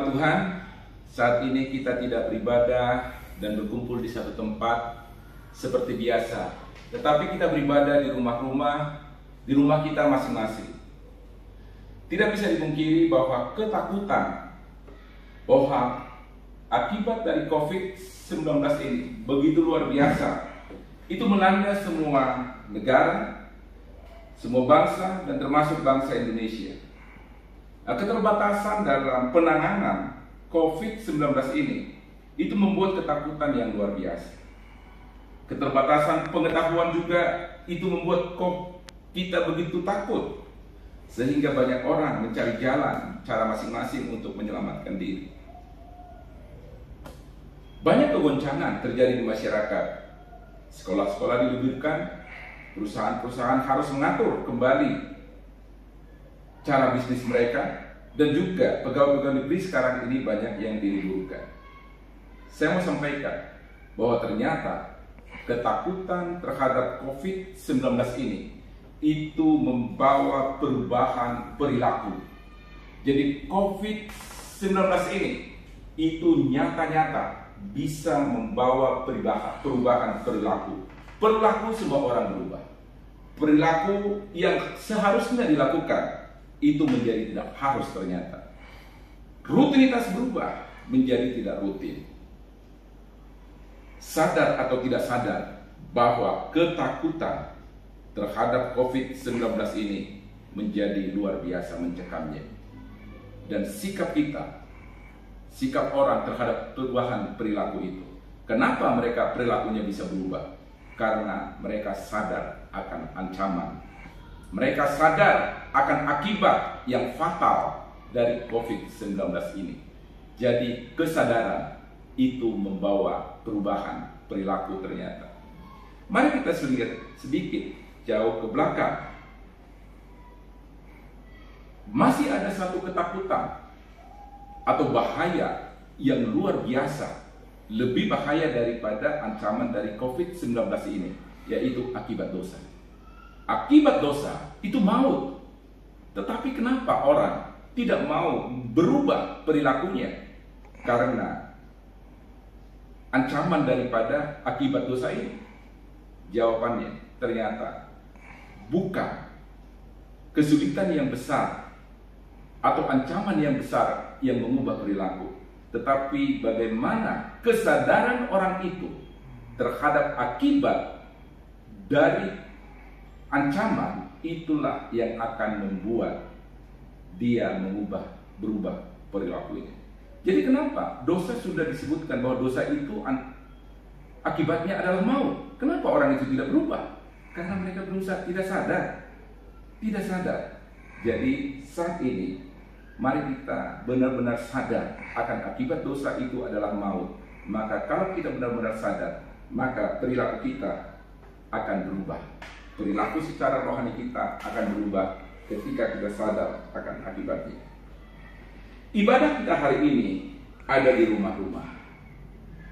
jemaat Tuhan, saat ini kita tidak beribadah dan berkumpul di satu tempat seperti biasa, tetapi kita beribadah di rumah-rumah, di rumah kita masing-masing. Tidak bisa dipungkiri bahwa ketakutan bahwa akibat dari COVID-19 ini begitu luar biasa. Itu melanda semua negara, semua bangsa, dan termasuk bangsa Indonesia. Keterbatasan dalam penanganan COVID-19 ini itu membuat ketakutan yang luar biasa. Keterbatasan pengetahuan juga itu membuat kita begitu takut, sehingga banyak orang mencari jalan cara masing-masing untuk menyelamatkan diri. Banyak kegoncangan terjadi di masyarakat. Sekolah-sekolah diliburkan, perusahaan-perusahaan harus mengatur kembali cara bisnis mereka, dan juga pegawai-pegawai negeri sekarang ini banyak yang diliburkan. Saya mau sampaikan bahwa ternyata ketakutan terhadap COVID-19 ini itu membawa perubahan perilaku. Jadi COVID-19 ini itu nyata-nyata bisa membawa perubahan perilaku. Perilaku semua orang berubah. Perilaku yang seharusnya dilakukan itu menjadi tidak harus ternyata. Rutinitas berubah menjadi tidak rutin. Sadar atau tidak sadar bahwa ketakutan terhadap COVID-19 ini menjadi luar biasa mencekamnya. Dan sikap kita, sikap orang terhadap perubahan perilaku itu. Kenapa mereka perilakunya bisa berubah? Karena mereka sadar akan ancaman. Mereka sadar akan akibat yang fatal dari COVID-19 ini. Jadi kesadaran itu membawa perubahan perilaku ternyata. Mari kita lihat sedikit jauh ke belakang. Masih ada satu ketakutan atau bahaya yang luar biasa, lebih bahaya daripada ancaman dari COVID-19 ini, yaitu akibat dosa. Akibat dosa itu maut. Tetapi kenapa orang tidak mau berubah perilakunya? Karena ancaman daripada akibat dosa ini. Jawabannya ternyata bukan kesulitan yang besar atau ancaman yang besar yang mengubah perilaku, tetapi bagaimana kesadaran orang itu terhadap akibat dari ancaman itulah yang akan membuat dia berubah perilakunya. Jadi kenapa dosa sudah disebutkan bahwa dosa itu akibatnya adalah maut? Kenapa orang itu tidak berubah? Karena mereka berusaha tidak sadar. Tidak sadar. Jadi saat ini mari kita benar-benar sadar akan akibat dosa itu adalah maut. Maka kalau kita benar-benar sadar, maka perilaku kita akan berubah. Perilaku secara rohani kita akan berubah ketika kita sadar akan akibatnya. Ibadah kita hari ini ada di rumah-rumah,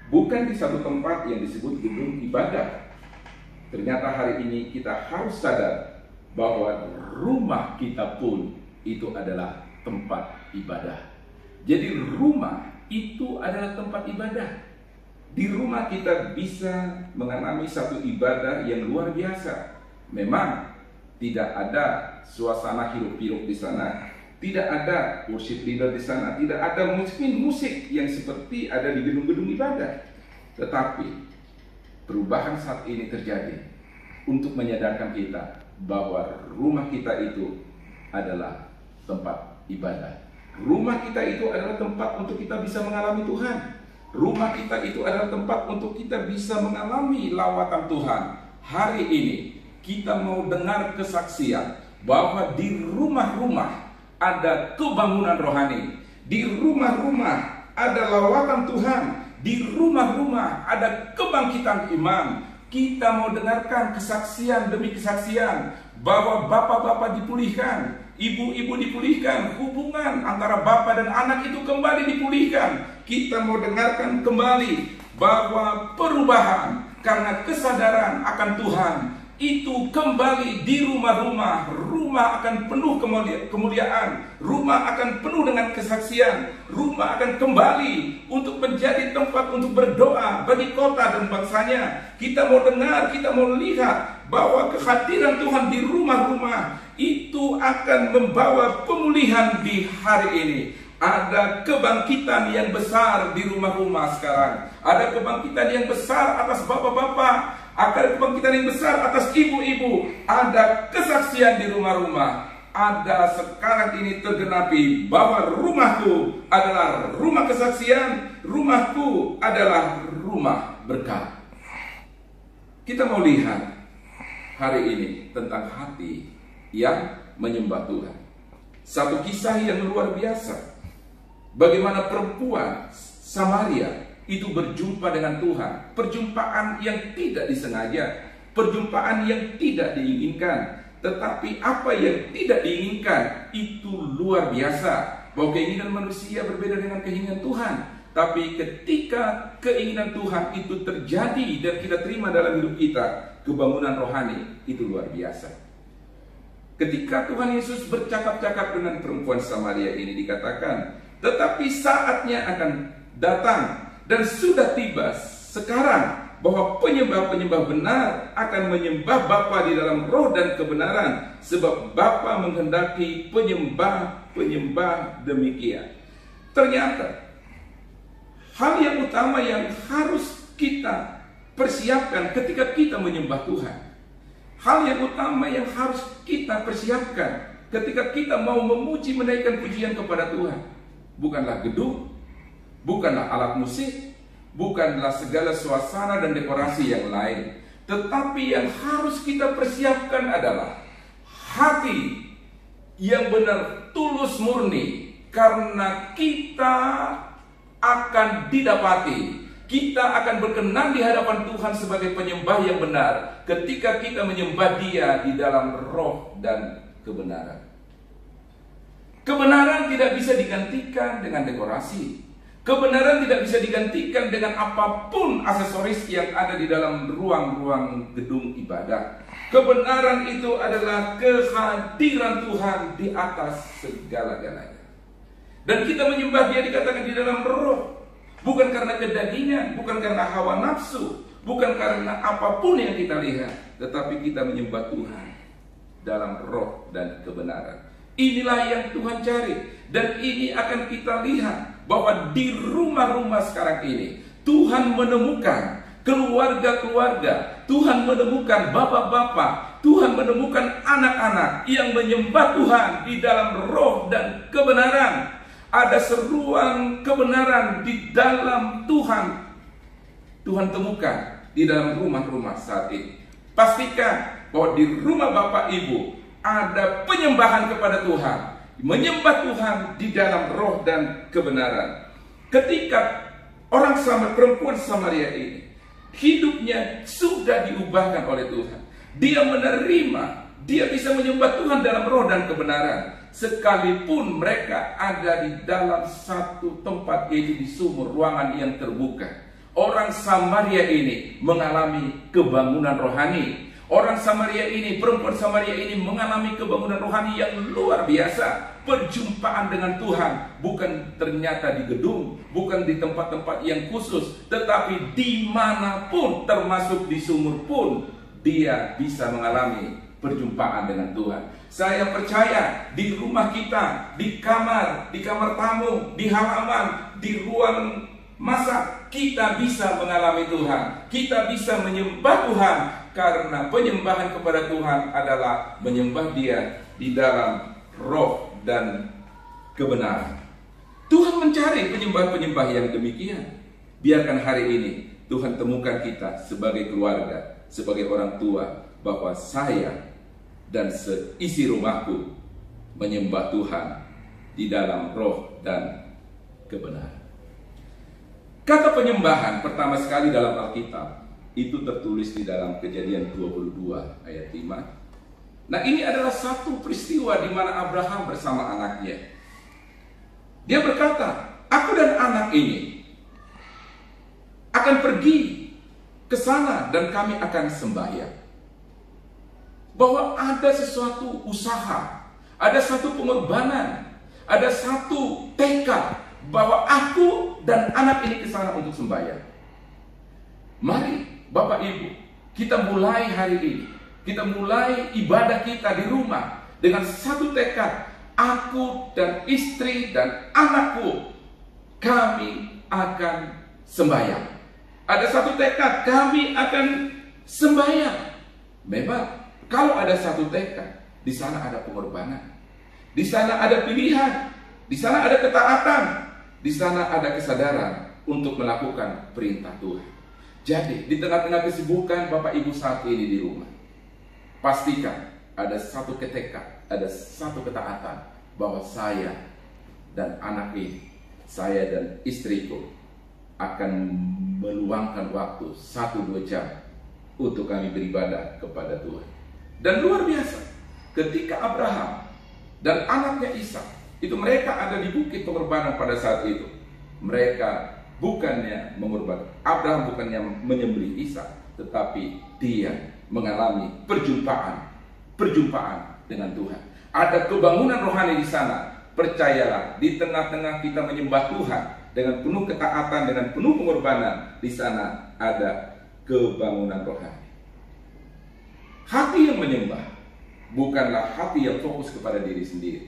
bukan di satu tempat yang disebut gedung ibadah. Ternyata hari ini kita harus sadar bahwa rumah kita pun itu adalah tempat ibadah. Jadi rumah itu adalah tempat ibadah. Di rumah kita bisa mengalami satu ibadah yang luar biasa. Memang tidak ada suasana hiruk-pikuk di sana, tidak ada worship leader di sana, tidak ada musik yang seperti ada di gedung-gedung ibadah. Tetapi perubahan saat ini terjadi untuk menyadarkan kita bahwa rumah kita itu adalah tempat ibadah. Rumah kita itu adalah tempat untuk kita bisa mengalami Tuhan. Rumah kita itu adalah tempat untuk kita bisa mengalami lawatan Tuhan. Hari ini kita mau dengar kesaksian bahwa di rumah-rumah ada kebangunan rohani. Di rumah-rumah ada lawatan Tuhan. Di rumah-rumah ada kebangkitan iman. Kita mau dengarkan kesaksian demi kesaksian bahwa bapak-bapak dipulihkan, ibu-ibu dipulihkan, hubungan antara bapak dan anak itu kembali dipulihkan. Kita mau dengarkan kembali bahwa perubahan karena kesadaran akan Tuhan, itu kembali di rumah-rumah. Rumah akan penuh kemuliaan, rumah akan penuh dengan kesaksian, rumah akan kembali untuk menjadi tempat untuk berdoa bagi kota dan bangsanya. Kita mau dengar, kita mau lihat bahwa kehadiran Tuhan di rumah-rumah itu akan membawa pemulihan di hari ini. Ada kebangkitan yang besar di rumah-rumah sekarang. Ada kebangkitan yang besar atas bapak-bapak. Ada kebangkitan yang besar atas ibu-ibu. Ada kesaksian di rumah-rumah. Ada sekarang ini tergenapi bahwa rumahku adalah rumah kesaksian. Rumahku adalah rumah berkat. Kita mau lihat hari ini tentang hati yang menyembah Tuhan. Satu kisah yang luar biasa. Bagaimana perempuan Samaria itu berjumpa dengan Tuhan. Perjumpaan yang tidak disengaja, perjumpaan yang tidak diinginkan. Tetapi apa yang tidak diinginkan itu luar biasa. Bahwa keinginan manusia berbeda dengan keinginan Tuhan. Tapi ketika keinginan Tuhan itu terjadi dan kita terima dalam hidup kita, kebangunan rohani itu luar biasa. Ketika Tuhan Yesus bercakap-cakap dengan perempuan Samaria ini, dikatakan, tetapi saatnya akan datang dan sudah tiba sekarang bahwa penyembah-penyembah benar akan menyembah Bapa di dalam roh dan kebenaran, sebab Bapa menghendaki penyembah-penyembah demikian. Ternyata hal yang utama yang harus kita persiapkan ketika kita menyembah Tuhan, hal yang utama yang harus kita persiapkan ketika kita mau memuji, menaikkan pujian kepada Tuhan, bukanlah gedung, bukanlah alat musik, bukanlah segala suasana dan dekorasi yang lain. Tetapi yang harus kita persiapkan adalah hati yang benar, tulus, murni. Karena kita akan didapati, kita akan berkenan di hadapan Tuhan sebagai penyembah yang benar ketika kita menyembah Dia di dalam roh dan kebenaran. Kebenaran tidak bisa digantikan dengan dekorasi. Kebenaran tidak bisa digantikan dengan apapun aksesoris yang ada di dalam ruang-ruang gedung ibadah. Kebenaran itu adalah kehadiran Tuhan di atas segala-galanya. Dan kita menyembah Dia dikatakan di dalam roh. Bukan karena kedagingan, bukan karena hawa nafsu, bukan karena apapun yang kita lihat. Tetapi kita menyembah Tuhan dalam roh dan kebenaran. Inilah yang Tuhan cari. Dan ini akan kita lihat bahwa di rumah-rumah sekarang ini Tuhan menemukan keluarga-keluarga, Tuhan menemukan bapak-bapak, Tuhan menemukan anak-anak yang menyembah Tuhan di dalam roh dan kebenaran. Ada seruan kebenaran di dalam Tuhan. Tuhan temukan di dalam rumah-rumah saat ini. Pastikan bahwa di rumah Bapak Ibu ada penyembahan kepada Tuhan, menyembah Tuhan di dalam roh dan kebenaran. Ketika perempuan Samaria ini hidupnya sudah diubahkan oleh Tuhan, dia menerima, dia bisa menyembah Tuhan dalam roh dan kebenaran, sekalipun mereka ada di dalam satu tempat, yaitu di sumur, ruangan yang terbuka. Orang Samaria ini mengalami kebangunan rohani. Orang Samaria ini, perempuan Samaria ini mengalami kebangunan rohani yang luar biasa. Perjumpaan dengan Tuhan bukan ternyata di gedung, bukan di tempat-tempat yang khusus, tetapi dimanapun, termasuk di sumur pun, dia bisa mengalami perjumpaan dengan Tuhan. Saya percaya di rumah kita, di kamar tamu, di halaman, di ruang masak, kita bisa mengalami Tuhan. Kita bisa menyembah Tuhan. Karena penyembahan kepada Tuhan adalah menyembah Dia di dalam roh dan kebenaran. Tuhan mencari penyembah-penyembah yang demikian. Biarkan hari ini Tuhan temukan kita sebagai keluarga, sebagai orang tua, bahwa saya dan seisi rumahku menyembah Tuhan di dalam roh dan kebenaran. Kata penyembahan pertama sekali dalam Alkitab itu tertulis di dalam Kejadian 22 ayat 5. Nah, ini adalah satu peristiwa di mana Abraham bersama anaknya. Dia berkata, aku dan anak ini akan pergi ke sana dan kami akan sembahyang. bahwa ada sesuatu usaha, ada satu pengorbanan, ada satu tekad bahwa aku dan anak ini ke sana untuk sembahyang. Mari Bapak Ibu, kita mulai hari ini, kita mulai ibadah kita di rumah dengan satu tekad, aku dan istri dan anakku, kami akan sembahyang. Ada satu tekad, kami akan sembahyang. Memang kalau ada satu tekad, di sana ada pengorbanan, di sana ada pilihan, di sana ada ketaatan, di sana ada kesadaran untuk melakukan perintah Tuhan. Jadi di tengah-tengah kesibukan Bapak Ibu saat ini di rumah, pastikan ada satu tekad, ada satu ketaatan bahwa saya dan anak ini, saya dan istriku akan meluangkan waktu 1-2 jam untuk kami beribadah kepada Tuhan. Dan luar biasa, ketika Abraham dan anaknya Ishak itu mereka ada di bukit pengorbanan pada saat itu, mereka bukannya mengorbankan, Abraham bukannya menyembelih Ishak, tetapi dia mengalami perjumpaan dengan Tuhan. Ada kebangunan rohani di sana. Percayalah, di tengah-tengah kita menyembah Tuhan dengan penuh ketaatan, dengan penuh pengorbanan, di sana ada kebangunan rohani. Hati yang menyembah bukanlah hati yang fokus kepada diri sendiri.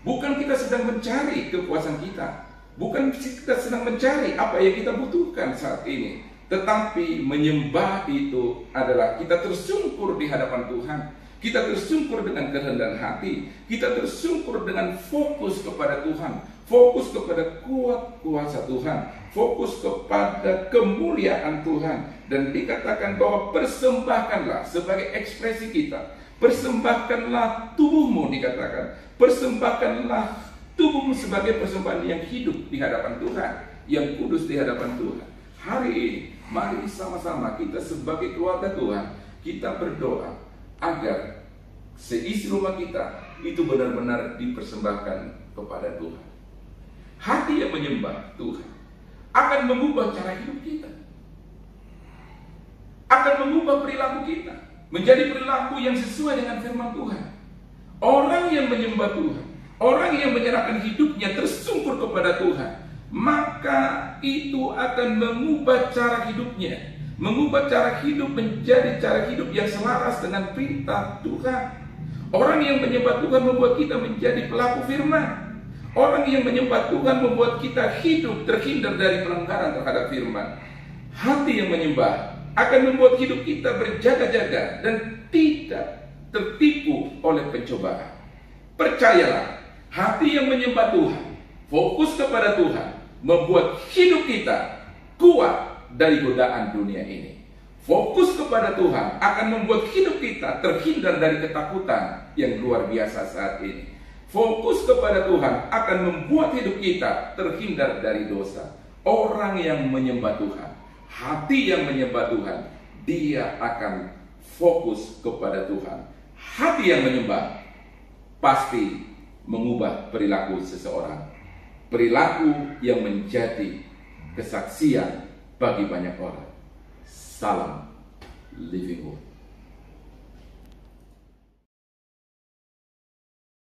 Bukan kita sedang mencari kepuasan kita, bukan kita sedang mencari apa yang kita butuhkan saat ini, tetapi menyembah itu adalah kita tersungkur di hadapan Tuhan. Kita tersungkur dengan kerendahan hati, kita tersungkur dengan fokus kepada Tuhan, fokus kepada kuasa Tuhan, fokus kepada kemuliaan Tuhan. Dan dikatakan bahwa persembahkanlah sebagai ekspresi kita, persembahkanlah tubuhmu, dikatakan persembahkanlah tubuhmu sebagai persembahan yang hidup di hadapan Tuhan, yang kudus di hadapan Tuhan. Hari ini mari sama-sama kita sebagai keluarga Tuhan, kita berdoa agar seisi rumah kita itu benar-benar dipersembahkan kepada Tuhan. Hati yang menyembah Tuhan akan mengubah cara hidup kita, akan mengubah perilaku kita menjadi perilaku yang sesuai dengan firman Tuhan. Orang yang menyembah Tuhan, orang yang menyerahkan hidupnya tersungkur kepada Tuhan, maka itu akan mengubah cara hidupnya, mengubah cara hidup menjadi cara hidup yang selaras dengan perintah Tuhan. Orang yang menyembah Tuhan membuat kita menjadi pelaku firman. Orang yang menyembah Tuhan membuat kita hidup terhindar dari pelanggaran terhadap firman. Hati yang menyembah akan membuat hidup kita berjaga-jaga dan tidak tertipu oleh pencobaan. Percayalah, hati yang menyembah Tuhan, fokus kepada Tuhan, membuat hidup kita kuat dari godaan dunia ini. Fokus kepada Tuhan akan membuat hidup kita terhindar dari ketakutan yang luar biasa saat ini. Fokus kepada Tuhan akan membuat hidup kita terhindar dari dosa. Orang yang menyembah Tuhan, hati yang menyembah Tuhan, dia akan fokus kepada Tuhan. Hati yang menyembah pasti mengubah perilaku seseorang, perilaku yang menjadi kesaksian bagi banyak orang. Salam Living Hope.